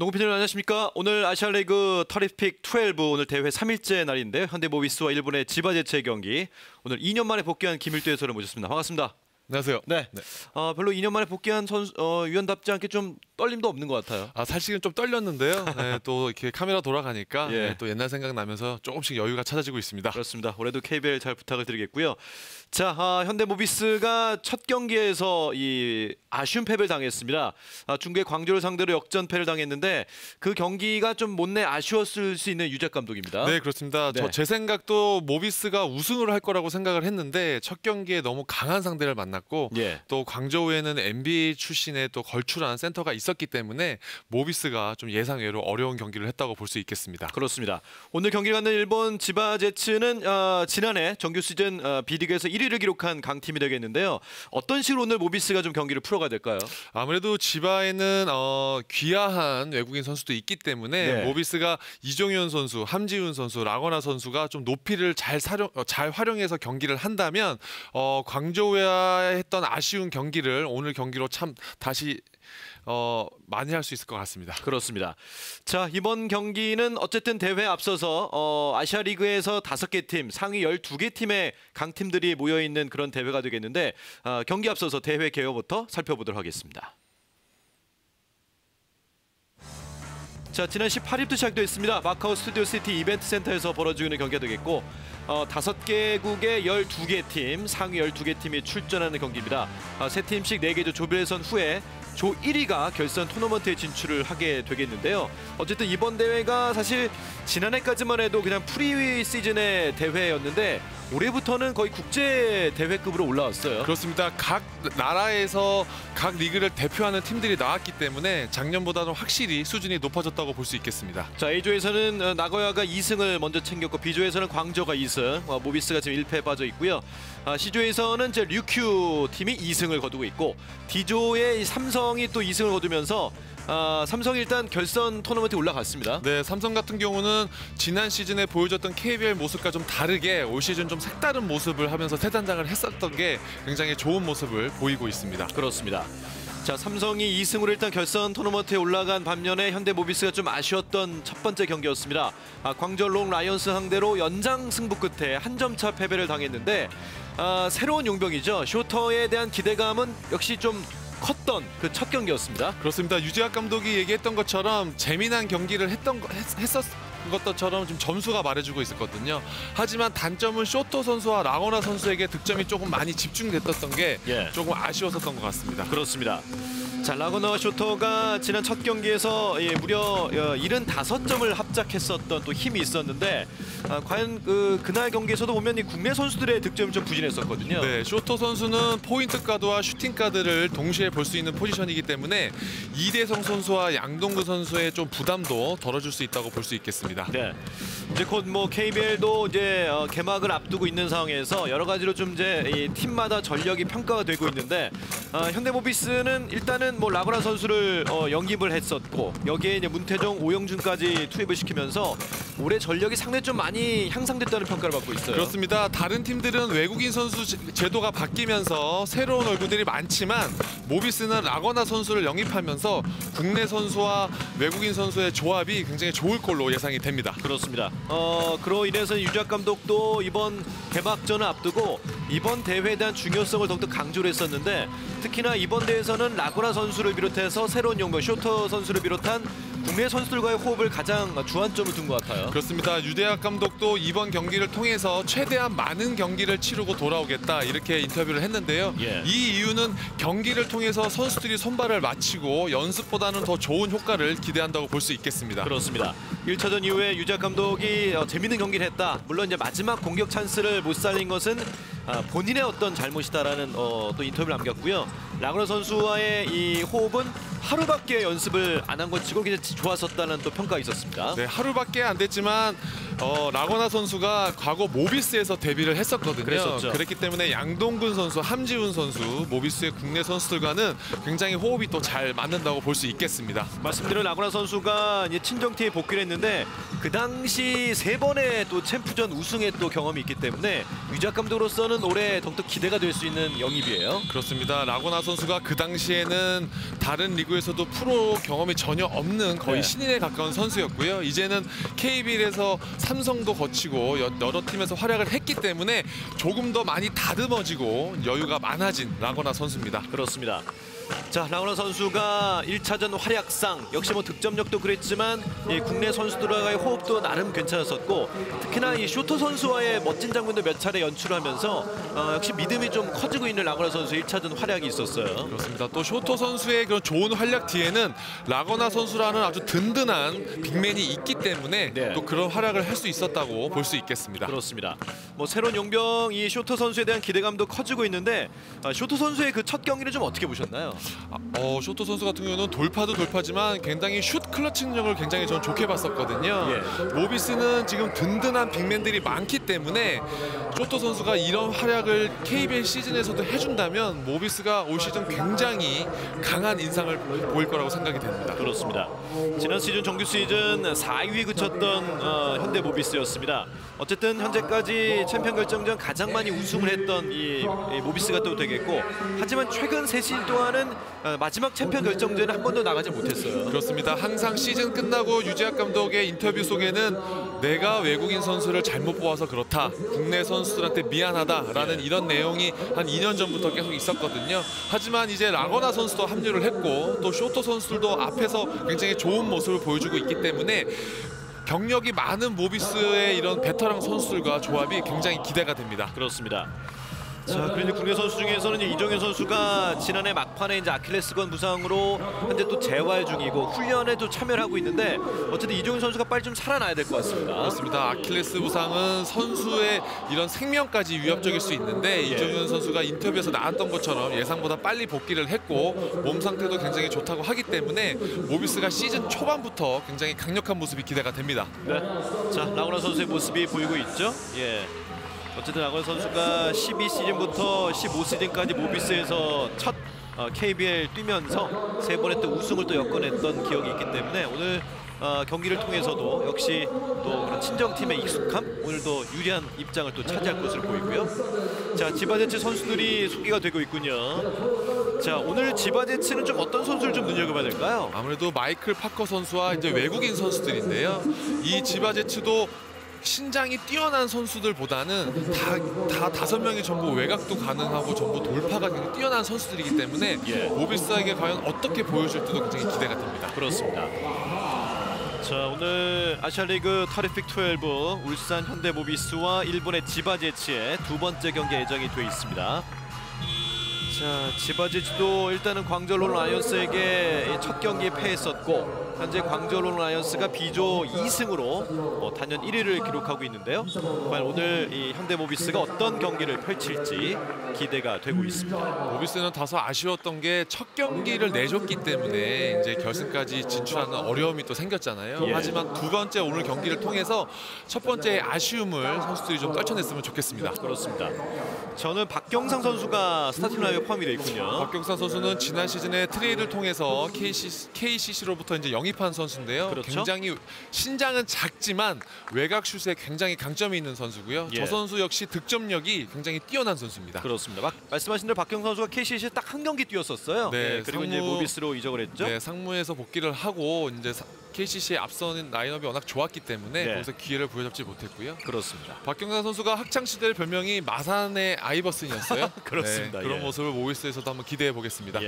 농구 팬 여러분 안녕하십니까? 오늘 아시아리그 터리픽 12 오늘 대회 3일째 날인데요. 현대모비스와 일본의 지바제츠의 경기. 오늘 2년 만에 복귀한 김일두 해설을 모셨습니다. 반갑습니다. 안녕하세요. 네. 별로 2년 만에 복귀한 선수 위원답지 않게 좀 떨림도 없는 것 같아요. 사실은 좀 떨렸는데요. 네, 또 이렇게 카메라 돌아가니까 예. 네, 또 옛날 생각 나면서 조금씩 여유가 찾아지고 있습니다. 그렇습니다. 올해도 KBL 잘 부탁을 드리겠고요. 자, 현대모비스가 첫 경기에서 이 아쉬운 패배를 당했습니다. 중국의 광저우를 상대로 역전패를 당했는데 그 경기가 좀 못내 아쉬웠을 수 있는 유작 감독입니다. 네, 그렇습니다. 네. 제 생각도 모비스가 우승을 할 거라고 생각을 했는데 첫 경기에 너무 강한 상대를 만났고 예. 또 광저우에는 NBA 출신의 또 걸출한 센터가 있었기 때문에 모비스가 좀 예상외로 어려운 경기를 했다고 볼 수 있겠습니다. 그렇습니다. 오늘 경기를 갖는 일본 지바제츠는 지난해 정규 시즌 B리그에서 1위를 기록한 강팀이 되겠는데요. 어떤 식으로 오늘 모비스가 좀 경기를 풀어가야 될까요? 아무래도 지바에는 귀화한 외국인 선수도 있기 때문에 네. 모비스가 이종현 선수, 함지훈 선수, 라거나 선수가 좀 높이를 잘 활용해서 경기를 한다면 광저우와 했던 아쉬운 경기를 오늘 경기로 참 다시 많이 할 수 있을 것 같습니다. 그렇습니다. 자, 이번 경기는 어쨌든 대회에 앞서서 아시아리그에서 5개 팀, 상위 12개 팀의 강팀들이 모여있는 그런 대회가 되겠는데 경기 앞서서 대회 개요부터 살펴보도록 하겠습니다. 자, 지난 18일부터 시작됐습니다. 마카오 스튜디오 시티 이벤트 센터에서 벌어지고 있는 경기가 되겠고 5개국의 12개 팀, 상위 12개 팀이 출전하는 경기입니다. 3팀씩 4개 조 조별선 후에 조 1위가 결선 토너먼트에 진출을 하게 되겠는데요. 어쨌든 이번 대회가 사실 지난해까지만 해도 그냥 프리 시즌의 대회였는데 올해부터는 거의 국제 대회급으로 올라왔어요. 그렇습니다. 각 나라에서 각 리그를 대표하는 팀들이 나왔기 때문에 작년보다는 확실히 수준이 높아졌다고 볼 수 있겠습니다. 자, A조에서는 나고야가 2승을 먼저 챙겼고 B조에서는 광저우가 2승, 모비스가 지금 1패에 빠져 있고요. C조에서는 류큐 팀이 2승을 거두고 있고 D조의 삼성이 또 2승을 거두면서 삼성이 일단 결선 토너먼트에 올라갔습니다. 네, 삼성 같은 경우는 지난 시즌에 보여줬던 KBL 모습과 좀 다르게 올 시즌 좀 색다른 모습을 하면서 새단장을 했었던 게 굉장히 좋은 모습을 보이고 있습니다. 그렇습니다. 자, 삼성이 2승으로 일단 결선 토너먼트에 올라간 반면에 현대모비스가 좀 아쉬웠던 첫 번째 경기였습니다. 광저우 롱 라이온스 상대로 연장 승부 끝에 한 점 차 패배를 당했는데 새로운 용병이죠. 쇼터에 대한 기대감은 역시 좀 컸던 그 첫 경기였습니다. 그렇습니다. 유재학 감독이 얘기했던 것처럼 재미난 경기를 했었던 것처럼 좀 점수가 말해주고 있었거든요. 하지만 단점은 쇼토 선수와 라거나 선수에게 득점이 조금 많이 집중됐던 게 조금 아쉬웠었던 것 같습니다. 그렇습니다. 자, 라거나와 쇼터가 지난 첫 경기에서 무려 75점을 합작했었던 또 힘이 있었는데 과연 그날 경기에서도 보면 이 국내 선수들의 득점이 좀 부진했었거든요. 네, 쇼토 선수는 포인트 가드와 슈팅 가드를 동시에 볼 수 있는 포지션이기 때문에 이대성 선수와 양동근 선수의 좀 부담도 덜어줄 수 있다고 볼 수 있겠습니다. 네, 이제 곧 뭐 KBL도 이제 개막을 앞두고 있는 상황에서 여러 가지로 좀 이제 이 팀마다 전력이 평가가 되고 있는데 현대모비스는 일단은 뭐 라거나 선수를 영입을 했었고 여기에 이제 문태종, 오영준까지 투입을 시키면서 올해 전력이 상당히 좀 많이 향상됐다는 평가를 받고 있어요. 그렇습니다. 다른 팀들은 외국인 선수 제도가 바뀌면서 새로운 얼굴들이 많지만 모비스는 라거나 선수를 영입하면서 국내 선수와 외국인 선수의 조합이 굉장히 좋을 걸로 예상이 됩니다. 그렇습니다. 그로 인해서 유작 감독도 이번 개막전을 앞두고 이번 대회에 대한 중요성을 더욱더 강조를 했었는데 특히나 이번 대회에서는 라거나 선수를 비롯해서 새로운 용병 쇼터 선수를 비롯한 국내 선수들과의 호흡을 가장 주안점을 둔 것 같아요. 그렇습니다. 유대학 감독도 이번 경기를 통해서 최대한 많은 경기를 치르고 돌아오겠다 이렇게 인터뷰를 했는데요. 이 이유는 경기를 통해서 선수들이 선발을 마치고 연습보다는 더 좋은 효과를 기대한다고 볼 수 있겠습니다. 그렇습니다. 1차전 이후에 유작 감독이 재밌는 경기를 했다. 물론 이제 마지막 공격 찬스를 못 살린 것은 본인의 어떤 잘못이다라는 또 인터뷰를 남겼고요. 라거나 선수와의 이 호흡은 하루밖에 연습을 안 한 것 치고 굉장히 좋았었다는 또 평가가 있었습니다. 네, 하루밖에 안 됐지만 라거나 선수가 과거 모비스에서 데뷔를 했었거든요. 그랬었죠. 그랬기 때문에 양동근 선수, 함지훈 선수, 모비스의 국내 선수들과는 굉장히 호흡이 또 잘 맞는다고 볼 수 있겠습니다. 말씀드린 라거나 선수가 이제 친정팀에 복귀를 했는데 그 당시 3번의 또 챔프전 우승의 또 경험이 있기 때문에 유작 감독으로서는 올해 더욱더 기대가 될 수 있는 영입이에요. 그렇습니다. 라거나 선수가 그 당시에는 다른 리그 리그에서도 프로 경험이 전혀 없는 거의 네. 신인에 가까운 선수였고요. 이제는 KBL에서 삼성도 거치고 여러 팀에서 활약을 했기 때문에 조금 더 많이 다듬어지고 여유가 많아진 라거나 선수입니다. 그렇습니다. 자, 라거나 선수가 1차전 활약상 역시 뭐 득점력도 그랬지만 이 국내 선수들과의 호흡도 나름 괜찮았었고 특히나 이 쇼토 선수와의 멋진 장면도 몇 차례 연출하면서 역시 믿음이 좀 커지고 있는 라거나 선수의 1차전 활약이 있었어요. 그렇습니다. 또 쇼토 선수의 그런 좋은 활약 뒤에는 라거나 선수라는 아주 든든한 빅맨이 있기 때문에 네. 또 그런 활약을 할 수 있었다고 볼 수 있겠습니다. 그렇습니다. 뭐 새로운 용병 이 쇼토 선수에 대한 기대감도 커지고 있는데 쇼토 선수의 그 첫 경기를 좀 어떻게 보셨나요? 쇼토 선수 같은 경우는 돌파도 돌파지만 굉장히 슛 클러치 능력을 굉장히 전 좋게 봤었거든요. 모비스는 지금 든든한 빅맨들이 많기 때문에 쇼토 선수가 이런 활약을 KBL 시즌에서도 해준다면 모비스가 올 시즌 굉장히 강한 인상을 보일 거라고 생각이 됩니다. 그렇습니다. 지난 시즌 정규 시즌 4위에 그쳤던 현대 모비스였습니다. 어쨌든 현재까지 챔피언 결정전 가장 많이 우승을 했던 이 모비스가 또 되겠고 하지만 최근 3시즌 동안은 마지막 챔피언 결정전에 한 번도 나가지 못했어요. 그렇습니다. 항상 시즌 끝나고 유재학 감독의 인터뷰 속에는 내가 외국인 선수를 잘못 뽑아서 그렇다. 국내 선수들한테 미안하다라는 이런 내용이 한 2년 전부터 계속 있었거든요. 하지만 이제 라거나 선수도 합류를 했고 또 쇼토 선수들도 앞에서 굉장히 좋은 모습을 보여주고 있기 때문에 경력이 많은 모비스의 이런 베테랑 선수들과 조합이 굉장히 기대가 됩니다. 그렇습니다. 자, 그리고 국내 선수 중에서는 이종현 선수가 지난해 막판에 이제 아킬레스건 부상으로 현재 또 재활 중이고 훈련에도 참여를 하고 있는데 어쨌든 이종현 선수가 빨리 좀 살아나야 될 것 같습니다. 그렇습니다. 아킬레스 부상은 선수의 이런 생명까지 위협적일 수 있는데 이종현 선수가 인터뷰에서 나왔던 것처럼 예상보다 빨리 복귀를 했고 몸 상태도 굉장히 좋다고 하기 때문에 모비스가 시즌 초반부터 굉장히 강력한 모습이 기대가 됩니다. 네. 자, 라거나 선수의 모습이 보이고 있죠. 예. 어쨌든 라거나 선수가 12시즌부터 15시즌까지 모비스에서 첫 KBL 뛰면서 3번의 또 우승을 또 엮어냈던 기억이 있기 때문에 오늘 경기를 통해서도 역시 또 그런 친정팀의 익숙함 오늘도 유리한 입장을 또 차지할 것으로 보이고요. 자, 지바제츠 선수들이 소개가 되고 있군요. 자, 오늘 지바제츠는 좀 어떤 선수를 좀 눈여겨봐야 될까요? 아무래도 마이클 파커 선수와 이제 외국인 선수들인데요. 이 지바제츠도 신장이 뛰어난 선수들보다는 다 5명이 전부 외곽도 가능하고 전부 돌파가 굉장히 뛰어난 선수들이기 때문에 모비스에게 과연 어떻게 보여줄지도 굉장히 기대가 됩니다. 그렇습니다. 자, 오늘 아시아리그 터리픽 12 울산 현대모비스와 일본의 지바제츠의 두 번째 경기 예정이 되어 있습니다. 자, 지바제츠도 일단은 광저우 라이온스에게 첫 경기에 패했었고 현재 광저우 라이온스가 B조 2승으로 단연 1위를 기록하고 있는데요. 과연 오늘 이 현대모비스가 어떤 경기를 펼칠지 기대가 되고 있습니다. 모비스는 다소 아쉬웠던 게 첫 경기를 내줬기 때문에 이제 결승까지 진출하는 어려움이 또 생겼잖아요. 하지만 두 번째 오늘 경기를 통해서 첫 번째 아쉬움을 선수들이 좀 떨쳐냈으면 좋겠습니다. 그렇습니다. 저는 박경상 선수가 스타팅 라인에 포함이 되어 있군요. 박경상 선수는 지난 시즌에 트레이드를 통해서 KCC로부터 이제 영입한 선수인데요. 그렇죠? 굉장히 신장은 작지만 외곽 슛에 굉장히 강점이 있는 선수고요. 저 선수 역시 득점력이 굉장히 뛰어난 선수입니다. 그렇습니다. 말씀하신 대로 박경상 선수가 KCC에 딱 한 경기 뛰었었어요. 네, 그리고 이제 모비스로 이적을 했죠. 네, 상무에서 복귀를 하고 이제 KCC의 앞서는 라인업이 워낙 좋았기 때문에 거기서 기회를 부여잡지 못했고요. 그렇습니다. 박경상 선수가 학창 시절 별명이 마산의 아이버슨이었어요. 그렇습니다. 네, 그런 모습을 모비스에서도 한번 기대해 보겠습니다.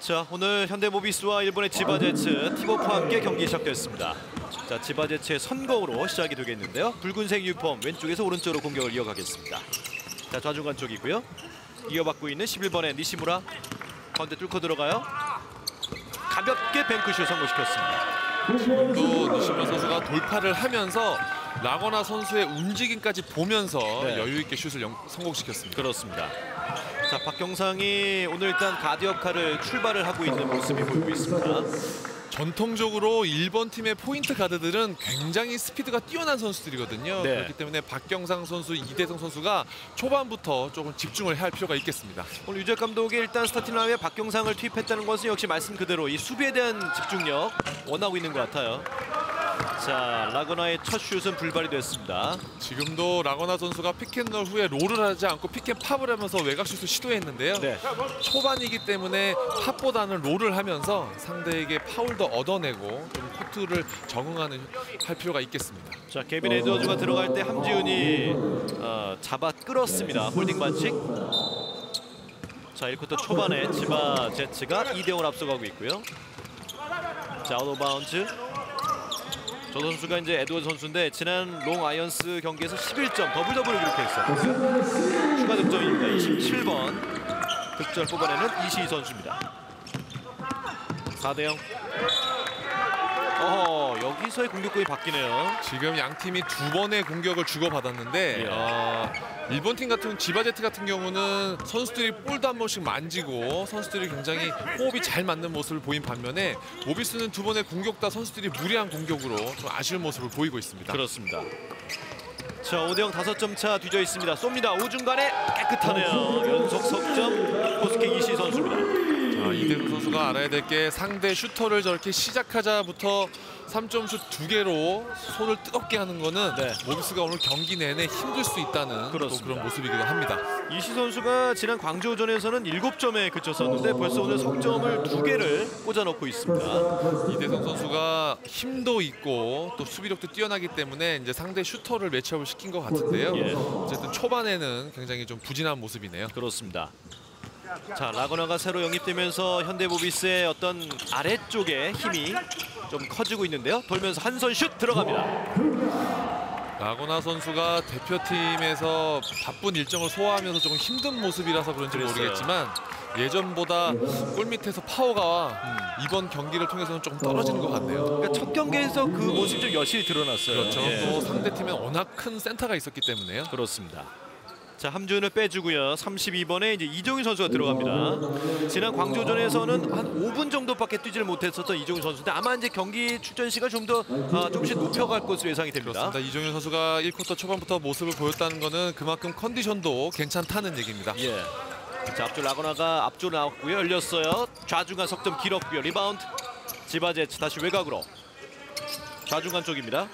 자, 오늘 현대모비스와 일본의 지바제츠 팀워크와 함께 경기 시작됐습니다. 자, 지바제츠의 선거으로 시작이 되겠는데요. 붉은색 유니폼 왼쪽에서 오른쪽으로 공격을 이어가겠습니다. 자, 좌중간 쪽이고요. 이어받고 있는 11번의 니시무라 가운데 뚫고 들어가요. 가볍게 뱅크슛 성공시켰습니다. 지금도 니시무라 선수가 돌파를 하면서 라거나 선수의 움직임까지 보면서 여유 있게 슛을 성공시켰습니다. 그렇습니다. 자, 박경상이 오늘 일단 가드 역할을 출발을 하고 있는 모습이 보이고 있습니다. 전통적으로 일본 팀의 포인트 가드들은 굉장히 스피드가 뛰어난 선수들이거든요. 그렇기 때문에 박경상 선수, 이대성 선수가 초반부터 조금 집중을 해야 할 필요가 있겠습니다. 오늘 유재 감독이 일단 스타팅 라인에 박경상을 투입했다는 것은 역시 말씀 그대로 이 수비에 대한 집중력 원하고 있는 것 같아요. 자, 라거나의 첫 슛은 불발이 됐습니다. 지금도 라거나 선수가 피켓롤 후에 롤을 하지 않고 피켓팝을 하면서 외곽슛을 시도했는데요. 네. 초반이기 때문에 팝보다는 롤을 하면서 상대에게 파울도 얻어내고 좀 코트를 할 필요가 있겠습니다. 자, 케빈 에드워즈가 들어갈 때 함지훈이 잡아 끌었습니다. 홀딩 반칙. 자, 1쿼터 초반에 치바 제츠가 2대0을 앞서가고 있고요. 자, 아웃 오브 바운즈. 저 선수가 이제 에드워즈 선수인데 지난 롱 아이언스 경기에서 11점 더블을 기록했었고요. 추가 득점입니다. 27번 득점을 뽑아내는 이시희 선수입니다. 4대0. 여기서의 공격권이 바뀌네요. 지금 양 팀이 두 번의 공격을 주고받았는데 일본 팀 같은 지바제트 같은 경우는 선수들이 볼도 한 번씩 만지고 선수들이 굉장히 호흡이 잘 맞는 모습을 보인 반면에 모비스는 두 번의 공격 다 선수들이 무리한 공격으로 좀 아쉬운 모습을 보이고 있습니다. 그렇습니다. 자, 5대0 5점 차 뒤져 있습니다. 쏩니다. 우중간에 깨끗하네요. 연속 석점 코스케 이시희 선수입니다. 이대훈 선수가 알아야 될 게 상대 슈터를 저렇게 시작하자부터 3점 슛 2개로 손을 뜨겁게 하는 거는 모비스가 오늘 경기 내내 힘들 수 있다는 또 그런 모습이기도 합니다. 이시희 선수가 지난 광주전에서는 7점에 그쳤었는데 벌써 오늘 석점을 2개를 꽂아놓고 있습니다. 이대성 선수가 힘도 있고 또 수비력도 뛰어나기 때문에 이제 상대 슈터를 매치업을 시킨 것 같은데요. 어쨌든 초반에는 굉장히 좀 부진한 모습이네요. 그렇습니다. 자, 라거나가 새로 영입되면서 현대모비스의 어떤 아래쪽에 힘이 좀 커지고 있는데요. 돌면서 한 손 슛 들어갑니다. 라거나 선수가 대표팀에서 바쁜 일정을 소화하면서 조금 힘든 모습이라서 그런지 모르겠지만 예전보다 골밑에서 파워가 이번 경기를 통해서는 조금 떨어지는 것 같네요. 그러니까 첫 경기에서 그 모습이 좀 여실히 드러났어요. 그렇죠. 또 상대팀에 워낙 큰 센터가 있었기 때문에요. 그렇습니다. 자, 함지훈을 빼주고요. 32번에 이제 이종윤 선수가 들어갑니다. 지난 광주전에서는 한 5분 정도밖에 뛰지를 못했었던 이종윤 선수인데 아마 이제 경기 출전 시간 좀 더 조금씩 높여갈 것으로 예상이 됩니다. 그렇습니다. 이종윤 선수가 1쿼터 초반부터 모습을 보였다는 거는 그만큼 컨디션도 괜찮다는 얘기입니다. 자, 앞쪽 라거나가 앞쪽으로 나왔고요. 열렸어요. 좌중간 석점 길었고요. 리바운드 지바제츠 다시 외곽으로. 좌중간 쪽입니다.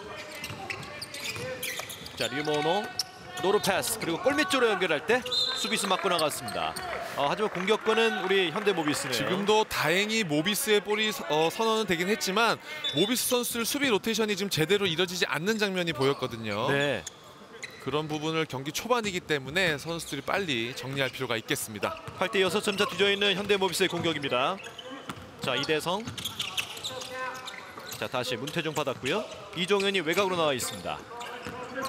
자, 류모노 노루 패스 그리고 골밑 쪽으로 연결할 때 수비수 맞고 나갔습니다. 하지만 공격권은 우리 현대모비스네요. 지금도 다행히 모비스의 볼이 선언은 되긴 했지만 모비스 선수들 수비 로테이션이 지금 제대로 이뤄지지 않는 장면이 보였거든요. 그런 부분을 경기 초반이기 때문에 선수들이 빨리 정리할 필요가 있겠습니다. 8대 6점 차 뒤져있는 현대모비스의 공격입니다. 자, 이대성. 자, 다시 문태종 받았고요. 이종현이 외곽으로 나와 있습니다.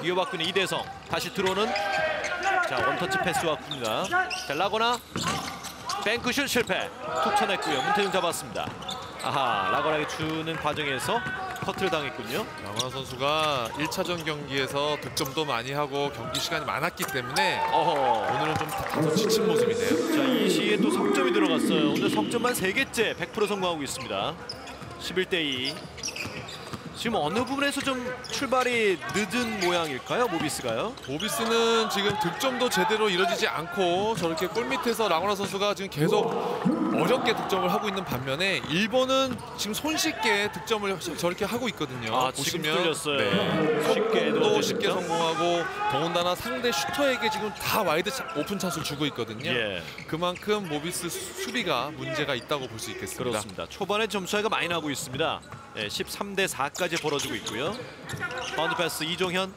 이어받고는 이대성. 다시 들어오는 자, 원터치 패스 왔습니다. 자, 라거나 뱅크슛 실패. 툭 쳐냈고요. 문태종 잡았습니다. 라거나에게 주는 과정에서 커트를 당했군요. 라거나 선수가 1차전 경기에서 득점도 많이 하고 경기 시간이 많았기 때문에 오늘은 좀 다소 지친 모습이네요. 자, 이시에 또 석점이 들어갔어요. 오늘 석점만 3개째 100% 성공하고 있습니다. 11대 2. 지금 어느 부분에서 좀 출발이 늦은 모양일까요? 모비스가요? 모비스는 지금 득점도 제대로 이루어지지 않고 저렇게 골밑에서 라거나 선수가 지금 계속 어렵게 득점을 하고 있는 반면에 일본은 지금 손쉽게 득점을 저렇게 하고 있거든요. 지금 보시면 뚫렸어요. 쉽게 성공하고 더군다나 상대 슈터에게 지금 다 와이드 오픈 찬스를 주고 있거든요. 그만큼 모비스 수비가 문제가 있다고 볼 수 있겠습니다. 그렇습니다. 초반에 점수 차이가 많이 나고 있습니다. 13대 4까지 벌어지고 있고요. 바운드 패스 이종현.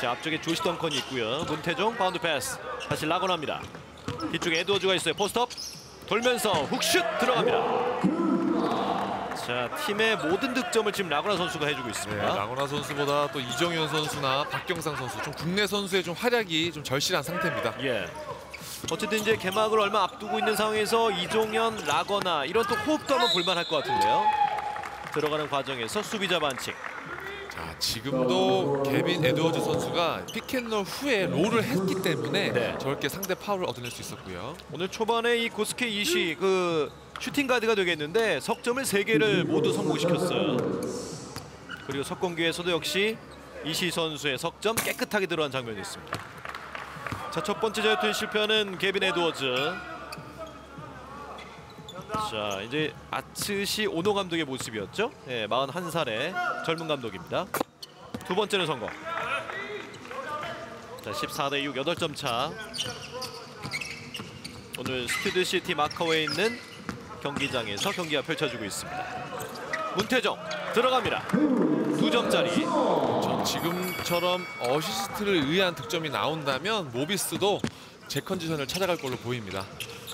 자, 앞쪽에 조시 덩컨이 있고요. 문태종 바운드 패스. 다시 라거나입니다. 뒤쪽에 에드워즈가 있어요. 포스트업 돌면서 훅슛 들어갑니다. 자, 팀의 모든 득점을 지금 라거나 선수가 해주고 있습니다. 라거나 선수보다 또 이정현 선수나 박경상 선수 좀 국내 선수의 좀 활약이 좀 절실한 상태입니다. 어쨌든 이제 개막을 얼마 앞두고 있는 상황에서 이종현, 라거나 이런 또 호흡도 한번 볼만할 것 같은데요. 들어가는 과정에서 수비자 반칙. 자, 지금도 케빈 에드워즈 선수가 피켓롤 후에 롤을 했기 때문에 저렇게 상대 파울을 얻어낼 수 있었고요. 오늘 초반에 이 코스케 이시 슈팅 가드가 되겠는데 석점을 3개를 모두 성공시켰어요. 그리고 석공기에서도 역시 이시 선수의 석점 깨끗하게 들어간 장면이 있습니다. 자, 첫 번째 자유투 실패하는 케빈 에드워즈. 자, 이제 아츠시 오노 감독의 모습이었죠. 예, 41살의 젊은 감독입니다. 두 번째는 성공. 자, 14대6 8점 차. 오늘 스튜디오시티 마카오에 있는 경기장에서 경기가 펼쳐지고 있습니다. 문태정 들어갑니다. 2점짜리. 전 지금처럼 어시스트를 의한 득점이 나온다면 모비스도 제 컨디션을 찾아갈 걸로 보입니다.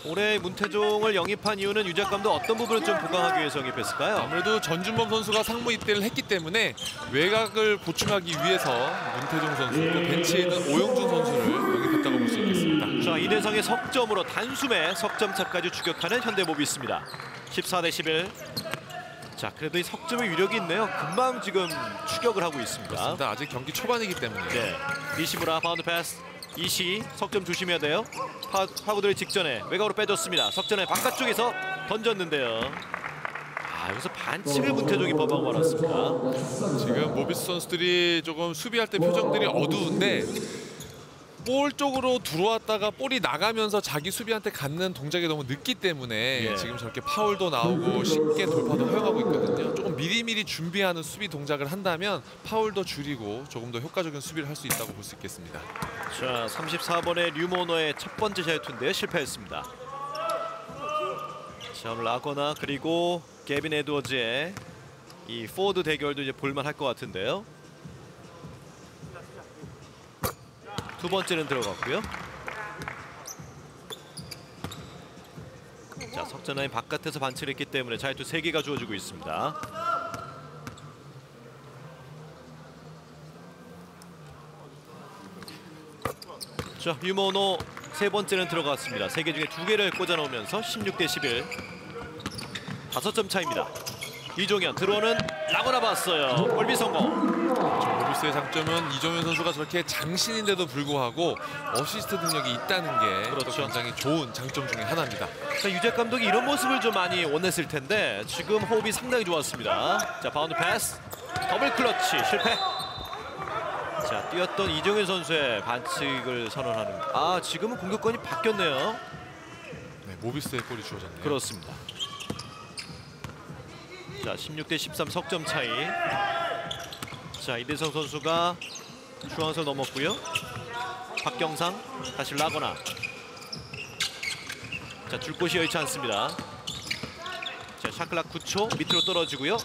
올해 문태종을 영입한 이유는 유작 감독 어떤 부분을 좀 보강하기 위해서 영입했을까요? 아무래도 전준범 선수가 상무 입대를 했기 때문에 외곽을 보충하기 위해서 문태종 선수 또 벤치에 있는 오영준 선수를 영입했다고 볼 수 있겠습니다. 자, 이대성의 석점으로 단숨에 석점차까지 추격하는 현대모비스입니다. 14대11. 자, 그래도 이 석점의 위력이 있네요. 금방 지금 추격을 하고 있습니다. 그렇습니다. 아직 경기 초반이기 때문에. 네, 니시무라 바운드 패스. 이시 석점 조심해야 돼요. 파고들 직전에 외곽으로 빼줬습니다. 석점의 바깥쪽에서 던졌는데요. 아, 여기서 반칙을 문태종이 범하고 말았습니다. 지금 모비스 선수들이 조금 수비할 때 표정들이 어두운데 볼 쪽으로 들어왔다가 볼이 나가면서 자기 수비한테 갖는 동작이 너무 늦기 때문에 예. 지금 저렇게 파울도 나오고 쉽게 돌파도 허용하고 있거든요. 조금 미리미리 준비하는 수비 동작을 한다면 파울도 줄이고 조금 더 효과적인 수비를 할 수 있다고 볼 수 있겠습니다. 자, 34번의 류모노의 첫 번째 샤이투인데 실패했습니다. 자, 오늘 라거나 그리고 게빈 에드워즈의 이 포워드 대결도 이제 볼만할 것 같은데요. 두 번째는 들어갔고요. 자, 석전라인 바깥에서 반칙을 했기 때문에 자유투 3개가 주어지고 있습니다. 자, 유모노 세 번째는 들어갔습니다. 3개 중에 2개를 꽂아 넣으면서 16대11. 5점 차입니다. 이종현 들어오는 라거나 봤어요. 골밑 성공. 모비스의 장점은 이종현 선수가 저렇게 장신인데도 불구하고 어시스트 능력이 있다는 게 그렇죠. 굉장히 좋은 장점 중에 하나입니다. 자, 유작 감독이 이런 모습을 좀 많이 원했을 텐데 지금 호흡이 상당히 좋았습니다. 자, 바운드 패스. 더블 클러치 실패. 자, 뛰었던 이종현 선수의 반칙을 선언하는. 아, 지금은 공격권이 바뀌었네요. 네, 모비스의 골이 주어졌네요. 그렇습니다. 자, 16대13 석점 차이. 자, 이대성 선수가 중앙선 넘었고요. 박경상 다시 라거나. 자, 줄 곳이 여의치 않습니다. 자, 샤클락 9초 밑으로 떨어지고요.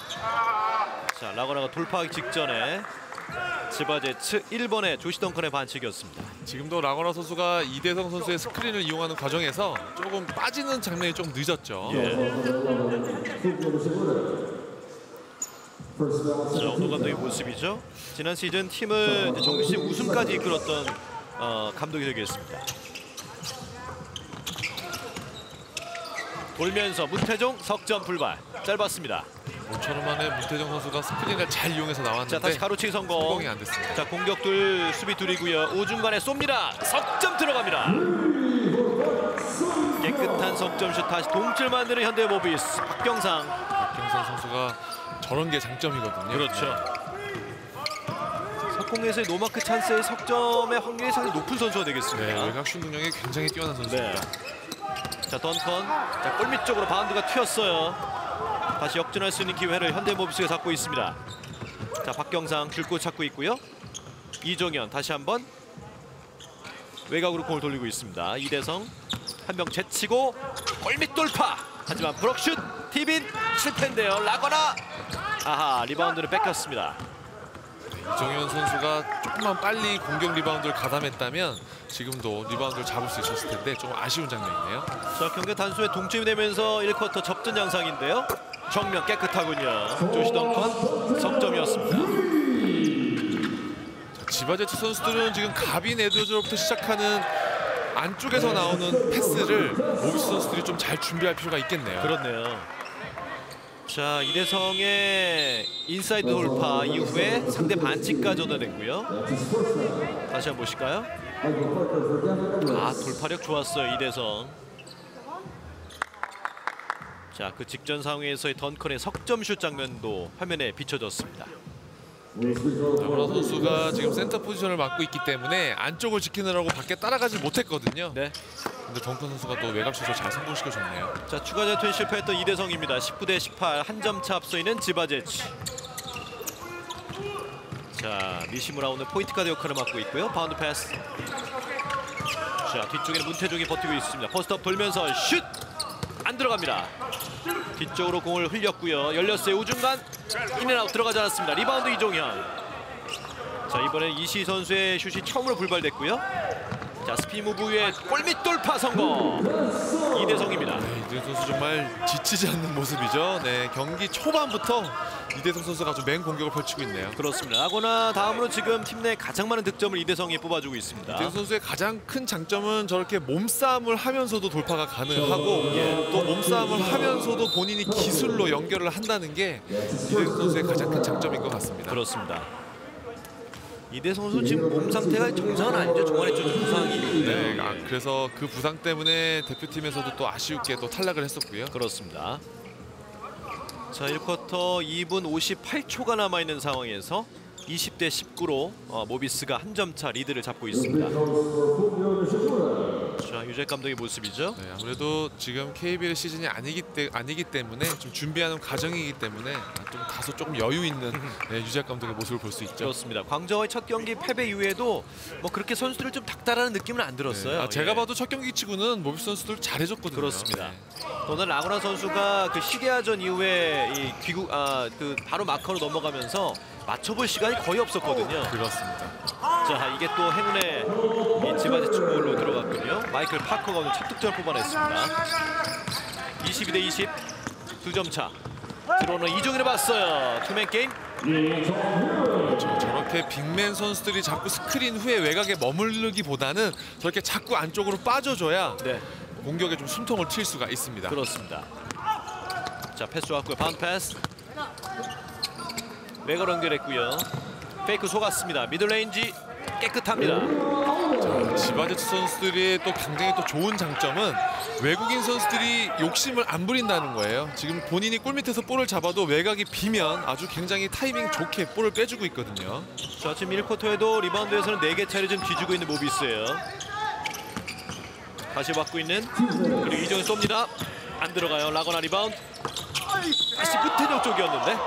자, 라거나가 돌파하기 직전에 지바제츠 1번의 조시 덩컨의 반칙이었습니다. 지금도 라거나 선수가 이대성 선수의 스크린을 이용하는 과정에서 조금 빠지는 장면이 좀 늦었죠. 예. 자, 오노 감독의 모습이죠. 지난 시즌 팀을 정규시즌 우승까지 이끌었던 감독이 되겠습니다. 돌면서 문태종 석점 불발. 짧았습니다. 모처럼 만에 문태정 선수가 스크린을 잘 이용해서 나왔는데 자, 다시 가로치기 성공. 성공이 안 됐습니다. 자, 공격 둘 수비 둘이고요. 우중간에 쏩니다. 석점 들어갑니다. 깨끗한 석점슛. 다시 동점 만드는 현대모비스. 박경상. 박경상 선수가 저런 게 장점이거든요. 그렇죠. 석공에서의 노마크 찬스의 석점의 확률이 상당히 높은 선수가 되겠습니다. 네, 외곽슛 능력이 굉장히 뛰어난 선수입니다. 네. 자, 던컨. 자, 골밑 쪽으로 바운드가 튀었어요. 다시 역전할 수 있는 기회를 현대모비스가 잡고 있습니다. 자, 박경상 줄곧 찾고 있고요. 이종현 다시 한번 외곽으로 공을 돌리고 있습니다. 이대성 한 명 제치고 골밑 돌파. 하지만 브럭슛 티빈 실패인데요. 라거나. 아하, 리바운드를 뺏겼습니다. 이정현 선수가 조금만 빨리 공격 리바운드를 가담했다면 지금도 리바운드를 잡을 수 있었을 텐데 좀 아쉬운 장면이네요. 자, 경기 단숨에 동점이 되면서 1쿼터 접전 양상인데요. 정면 깨끗하군요. 조시 덩컨 석점이었습니다. 자, 지바제츠 선수들은 지금 가빈 에드워즈로부터 시작하는 안쪽에서 나오는 패스를 모비스 선수들이 좀 잘 준비할 필요가 있겠네요. 그렇네요. 자, 이대성의 인사이드 돌파 이후에 상대 반칙까지 얻어냈고요. 다시 한번 보실까요? 아, 돌파력 좋았어요, 이대성. 자, 그 직전 상황에서의 던컨의 석점슛 장면도 화면에 비춰졌습니다. 라거나 선수가 지금 센터 포지션을 맡고 있기 때문에 안쪽을 지키느라고 밖에 따라가지 못했거든요. 네. 근데 덩컨 선수가 또 외곽슛을 잘 성공시켜줬네요. 자, 추가 제투에 실패했던 이대성입니다. 19대 18, 한 점 차 앞서 있는 지바제치. 자, 니시무라 오늘 포인트 가드 역할을 맡고 있고요. 바운드 패스. 자, 뒤쪽에는 문태종이 버티고 있습니다. 포스트업 돌면서 슛! 안 들어갑니다. 뒤쪽으로 공을 흘렸고요. 열렸어요. 우중간 인앤아웃 들어가지 않았습니다. 리바운드 이종현. 자, 이번엔 이시 선수의 슛이 처음으로 불발됐고요. 자, 스피 무브 위에 골밑 돌파 성공. 이대성입니다. 네, 이대성 선수 정말 지치지 않는 모습이죠. 네, 경기 초반부터 이대성 선수가 아주 맹공격을 펼치고 있네요. 그렇습니다. 하거나 다음으로 지금 팀 내 가장 많은 득점을 이대성이 뽑아주고 있습니다. 이대성 선수의 가장 큰 장점은 저렇게 몸싸움을 하면서도 돌파가 가능하고 또 몸싸움을 하면서도 본인이 기술로 연결을 한다는 게 이대성 선수의 가장 큰 장점인 것 같습니다. 그렇습니다. 이대성 선수 지금 몸 상태가 정상은 아니죠. 중간에 좀 부상이 있는데. 네, 그래서 그 부상 때문에 대표팀에서도 또 아쉽게 또 탈락을 했었고요. 그렇습니다. 자, 1쿼터 2분 58초가 남아있는 상황에서 20대 19로 모비스가 한 점 차 리드를 잡고 있습니다. 자, 유재 감독의 모습이죠. 네, 아무래도 지금 KBL 시즌이 아니기 때문에 좀 준비하는 과정이기 때문에 좀 다소 조금 여유 있는 네, 유재 감독의 모습을 볼 수 있죠. 그렇습니다. 광저와의 첫 경기 패배 이후에도 뭐 그렇게 선수들을 좀 닥달하는 느낌은 안 들었어요. 네, 제가 봐도 첫 경기 치고는 모비스 선수들 잘해줬거든요. 그렇습니다. 네. 오늘 라거나 선수가 그 시리아전 이후에 이 귀국 그 바로 마커로 넘어가면서 맞춰볼 시간이 거의 없었거든요. 그렇습니다. 자, 이게 또 행운의 이 지바제 축구로 들어갔군요. 마이클 파커가 오늘 첫 득점을 뽑아냈습니다. 22대 20, 2점 차. 들어오는 이종현을 봤어요. 투맨 게임. 저렇게 빅맨 선수들이 자꾸 스크린 후에 외곽에 머무르기보다는 저렇게 자꾸 안쪽으로 빠져줘야 네, 공격에 좀 숨통을 튈 수가 있습니다. 그렇습니다. 자, 패스 좋았고요. 바운드 패스. 외곽 연결했고요. 페이크 속았습니다. 미들레인지 깨끗합니다. 자, 지바제츠 선수들이 또 굉장히 또 좋은 장점은 외국인 선수들이 욕심을 안 부린다는 거예요. 지금 본인이 골밑에서 볼을 잡아도 외곽이 비면 아주 굉장히 타이밍 좋게 볼을 빼주고 있거든요. 자, 지금 1쿼터에도 리바운드에서는 4개 차례 좀 뒤지고 있는 모비스예요. 다시 받고 있는 그리고 이종현 쏩니다. 안 들어가요. 라거나 리바운드. 다시 문태종 쪽이었는데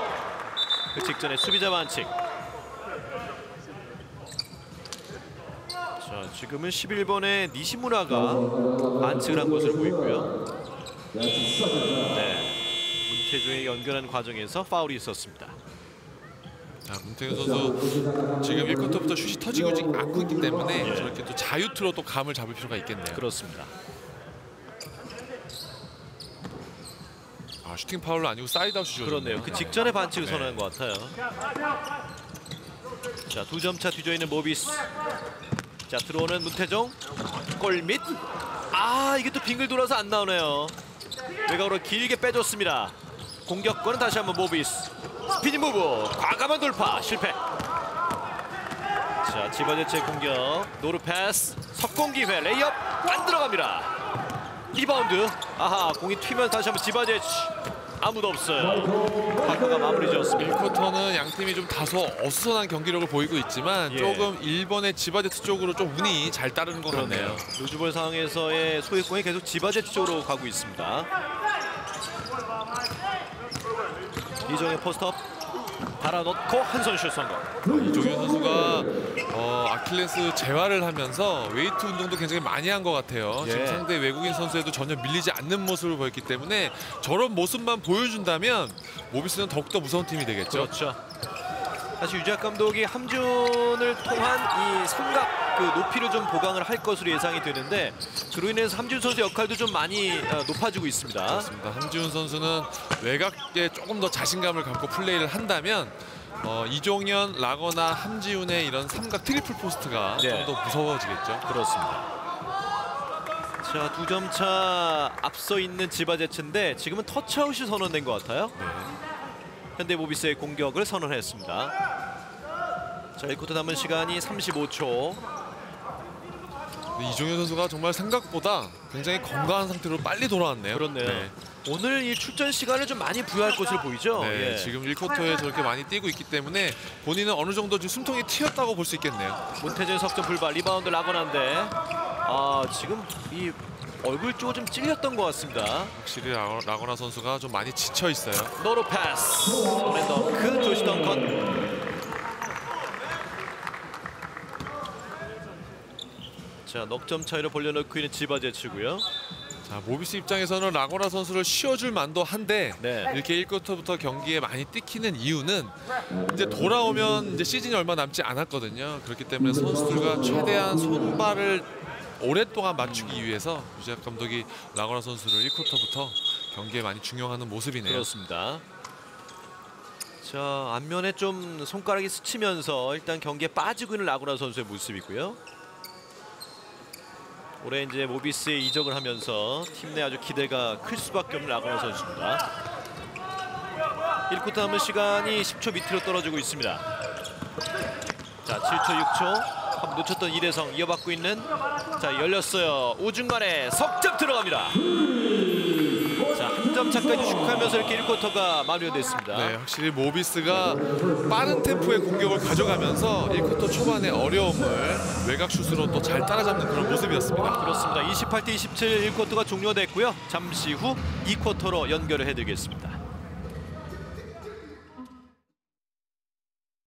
그 직전에 수비자 반칙. 자, 지금은 11번의 니시무라가 반칙을 한 것으로 보이고요. 네, 문태종이 연결한 과정에서 파울이 있었습니다. 자, 문태균 선수 지금 1쿼터부터 슛이 터지고 않고 있기 때문에 저렇게 또 자유투로 또 감을 잡을 필요가 있겠네요. 그렇습니다. 아, 슈팅 파울은 아니고 사이드아웃 슛이었네요. 그렇네요. 그 직전에 반칙을 네. 선언한 것 같아요. 자, 2점 차 뒤져 있는 모비스. 자, 들어오는 문태종. 골밑. 아, 이게 또 빙글 돌아서 안 나오네요. 외곽으로 길게 빼줬습니다. 공격권은 다시 한번 모비스. 스피닝 무브. 과감한 돌파. 실패. 자, 지바제츠의 공격. 노루 패스. 석공 기회. 레이업. 안 들어갑니다. 리바운드. 아하, 공이 튀면 다시 한번 지바제츠. 아무도 없어요. 파커가 마무리 지었습니다. 1쿼터는 양 팀이 좀 다소 어수선한 경기력을 보이고 있지만 조금 일본의 지바제츠 쪽으로 좀 운이 잘 따르는 것 같네요. 루즈볼 상황에서의 소유권이 계속 지바제츠 쪽으로 가고 있습니다. 이종의 포스트업 달아놓고 한 손 슛 성공. 이종현 선수가 아킬레스 재활을 하면서 웨이트 운동도 굉장히 많이 한 것 같아요. 지금 상대 외국인 선수에도 전혀 밀리지 않는 모습을 보였기 때문에 저런 모습만 보여준다면 모비스는 더욱더 무서운 팀이 되겠죠. 그렇죠. 사실 유재학 감독이 함준을 통한 이 삼각 그 높이를 좀 보강을 할 것으로 예상이 되는데 그로 인해서 함준 선수 역할도 좀 많이 높아지고 있습니다. 그렇습니다. 함지훈 선수는 외곽에 조금 더 자신감을 갖고 플레이를 한다면 이종현, 라거나 함지훈의 이런 삼각 트리플 포스트가 좀 더 무서워지겠죠. 그렇습니다. 자, 2점 차 앞서 있는 지바제츠인데 지금은 터치아웃이 선언된 것 같아요. 네. 현대모비스의 공격을 선언했습니다. 자, 1쿼터 남은 시간이 35초. 이종현 선수가 정말 생각보다 굉장히 건강한 상태로 빨리 돌아왔네요. 그렇네요. 네. 오늘 이 출전 시간을 좀 많이 부여할 것으로 보이죠. 네, 지금 1쿼터에 저렇게 많이 뛰고 있기 때문에 본인은 어느 정도 지금 숨통이 튀었다고 볼 수 있겠네요. 문태준 석점 불발 리바운드 라거나인데 지금 이 얼굴 쪽은 좀 찔렸던 것 같습니다. 확실히 라거나 선수가 좀 많이 지쳐 있어요. 노로 패스. 손에 덩크 조시 덩컨. 자, 넉점 차이로 벌려놓고 있는 지바제츠고요. 자, 모비스 입장에서는 라거나 선수를 쉬어줄 만도 한데 네. 이렇게 1쿼터부터 경기에 많이 뛰키는 이유는 이제 돌아오면 이제 시즌이 얼마 남지 않았거든요. 그렇기 때문에 선수들과 최대한 손발을 오랫동안 맞추기 위해서 유재학 감독이 라거나 선수를 1쿼터부터 경기에 많이 중용하는 모습이네요. 그렇습니다. 자, 앞면에 좀 손가락이 스치면서 일단 경기에 빠지고 있는 라거나 선수의 모습이고요. 올해 이제 모비스에 이적을 하면서 팀 내 아주 기대가 클 수밖에 없는 라거나 선수입니다. 1쿼터 남은 시간이 10초 밑으로 떨어지고 있습니다. 자, 7초, 6초. 한번 놓쳤던 이대성 이어받고 있는. 자, 열렸어요. 우중간에 석점 들어갑니다. 자, 한 점 차까지 축하하면서 이렇게 1쿼터가 마무리됐습니다. 네, 확실히 모비스가 빠른 템포의 공격을 가져가면서 1쿼터 초반의 어려움을 외곽 슛으로 또 잘 따라잡는 그런 모습이었습니다. 그렇습니다. 28대 27 1쿼터가 종료됐고요. 잠시 후 2쿼터로 연결을 해드리겠습니다.